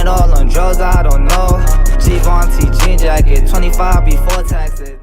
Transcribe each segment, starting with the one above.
it all on drugs, I don't know. Givenchy jean jacket, 25 before taxes.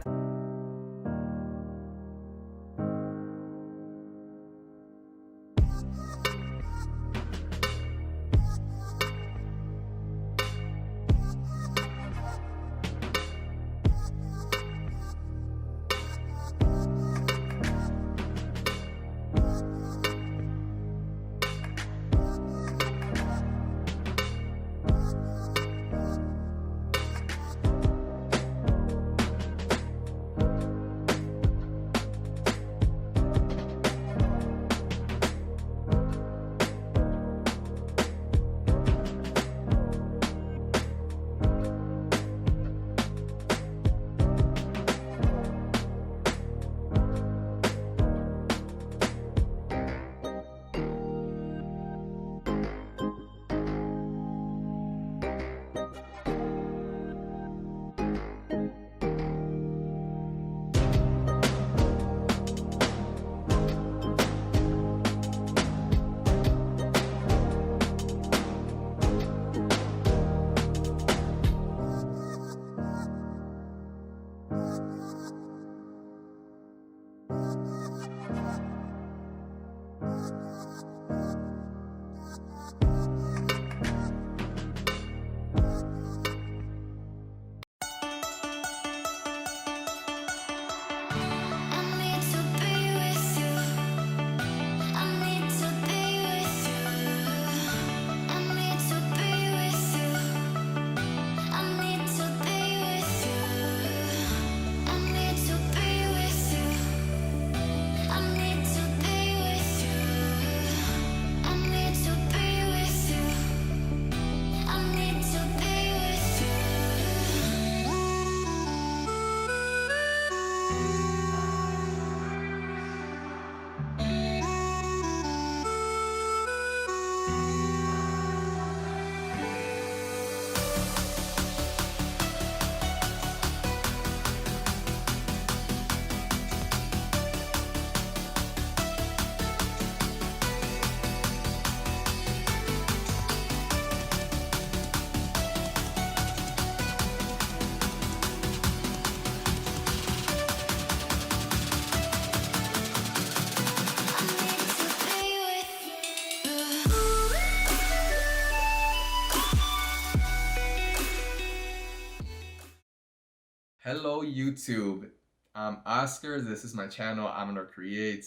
Hello YouTube, I'm Oscar, this is my channel amador.create,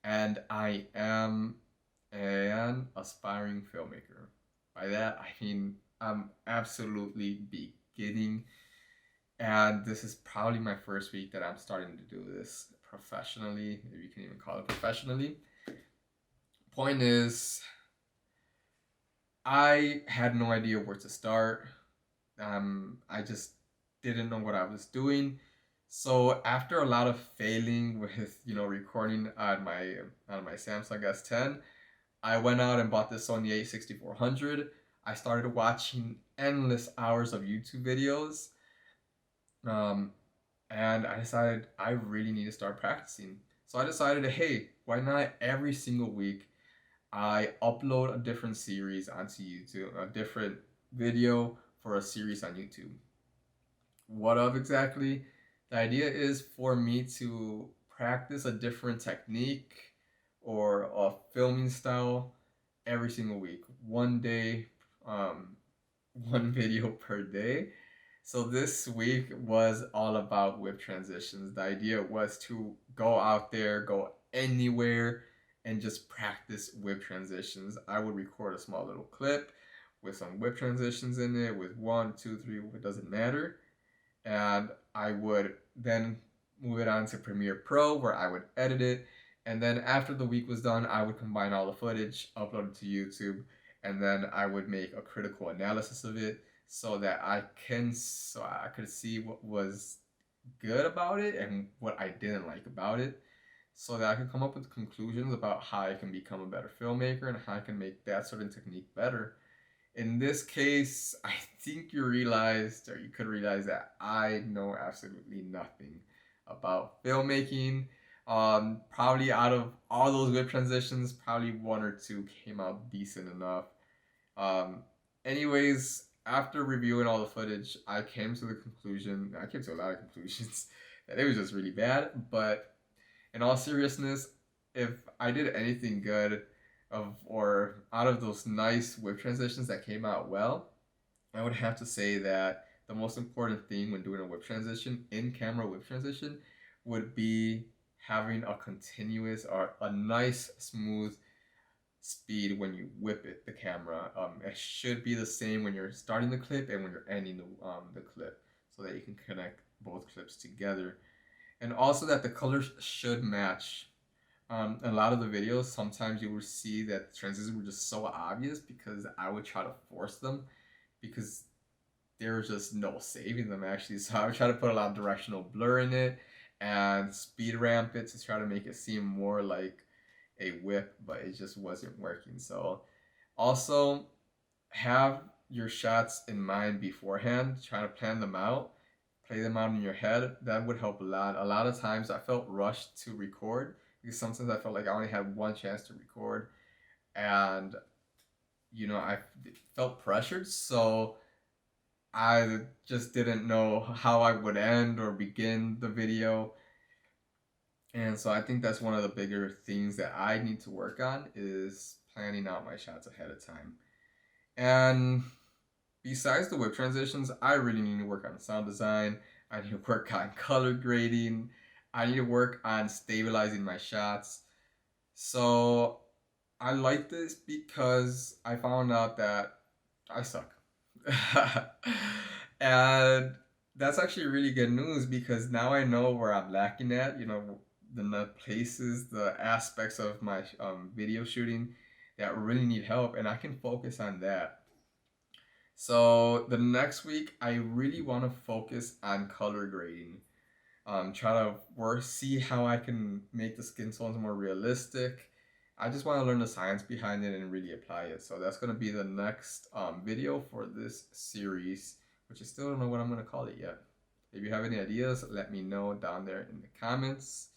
and I am an aspiring filmmaker. By that I mean I'm absolutely beginning, and this is probably my first week that I'm starting to do this professionally, if you can even call it professionally. Point is, I had no idea where to start. I just didn't know what I was doing. So after a lot of failing with, recording on my Samsung S10, I went out and bought this Sony a6400. I started watching endless hours of YouTube videos. And I decided I really need to start practicing. So I decided, hey, why not every single week I upload a different series onto YouTube, a different video for a series on YouTube. What of exactly? The idea is for me to practice a different technique or a filming style every single week. One day, one video per day. So this week was all about whip transitions. The idea was to go out there, go anywhere, and just practice whip transitions. I would record a small little clip with some whip transitions in it, with 1, 2, 3, it doesn't matter. And I would then move it on to Premiere Pro where I would edit it. And then after the week was done, I would combine all the footage, upload it to YouTube, and then I would make a critical analysis of it so that I could see what was good about it and what I didn't like about it, so that I could come up with conclusions about how I can become a better filmmaker and how I can make that certain technique better. In this case, I think you could realize that I know absolutely nothing about filmmaking. Probably out of all those whip transitions, probably 1 or 2 came out decent enough. Anyways, after reviewing all the footage, I came to a lot of conclusions that it was just really bad. But in all seriousness, if I did anything good or out of those nice whip transitions that came out well, I would have to say that the most important thing when doing a whip transition, in camera whip transition, would be having a continuous or a nice smooth speed when you whip the camera. It should be the same when you're starting the clip and when you're ending the clip, so that you can connect both clips together. And also that the colors should match. A lot of the videos, sometimes you will see that the transitions were just so obvious because I would try to force them because there was just no saving them actually. So I would try to put a lot of directional blur in it and speed ramp it to try to make it seem more like a whip, but it just wasn't working. So also have your shots in mind beforehand, try to plan them out, play them out in your head. That would help a lot. A lot of times I felt rushed to record because sometimes I felt like I only had one chance to record, and I felt pressured, so I just didn't know how I would end or begin the video. And so I think that's one of the bigger things that I need to work on is planning out my shots ahead of time. And besides the whip transitions, I really need to work on sound design. I need to work on color grading. I need to work on stabilizing my shots. So I like this because I found out that I suck. And that's actually really good news because now I know where I'm lacking at, the places, the aspects of my video shooting that really need help, and I can focus on that. So the next week, I really want to focus on color grading. Try to see how I can make the skin tones more realistic. I just want to learn the science behind it and really apply it. So that's going to be the next video for this series, which I still don't know what I'm going to call it yet. If you have any ideas, let me know down there in the comments.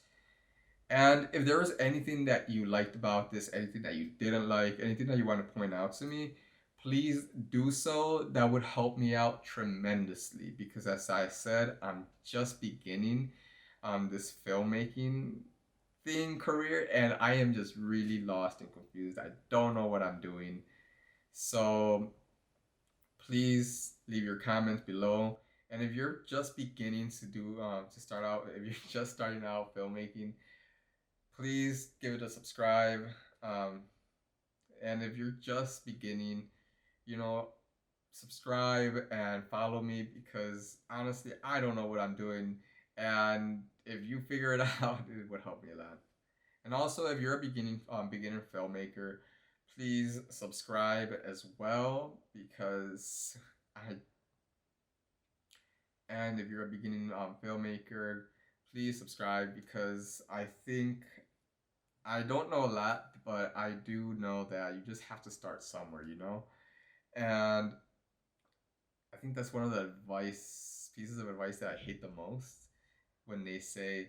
And if there was anything that you liked about this, anything that you didn't like, anything that you want to point out to me, please do so. That would help me out tremendously because, as I said, I'm just beginning this filmmaking career, and I am just really lost and confused. I don't know what I'm doing. So please leave your comments below. And if you're just beginning to if you're just starting out filmmaking, please give it a subscribe. And if you're just beginning, subscribe and follow me because honestly, I don't know what I'm doing. And if you figure it out, it would help me a lot. And also, if you're a beginner filmmaker, please subscribe as well because and if you're a beginning filmmaker, please subscribe because I don't know a lot, but I do know that you just have to start somewhere, And I think that's one of the pieces of advice that I hate the most when they say,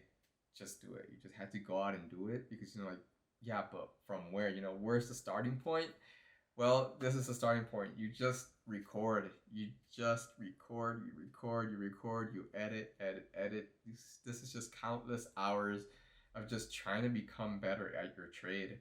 just do it. You just have to go out and do it because, yeah, but from where? Where's the starting point? Well, this is the starting point. You just record. You just record, you edit. This is just countless hours of just trying to become better at your trade.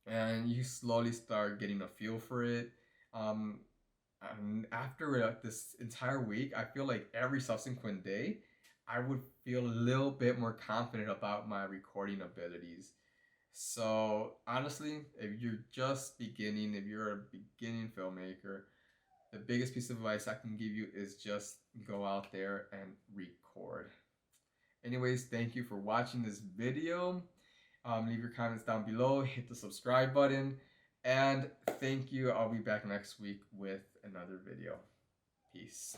And you slowly start getting a feel for it. And after this entire week, I feel like every subsequent day, I would feel a little bit more confident about my recording abilities. So honestly, if you're just beginning, if you're a beginning filmmaker, the biggest piece of advice I can give you is just go out there and record. Anyways, thank you for watching this video. Leave your comments down below, hit the subscribe button, and thank you. I'll be back next week with another video. Peace.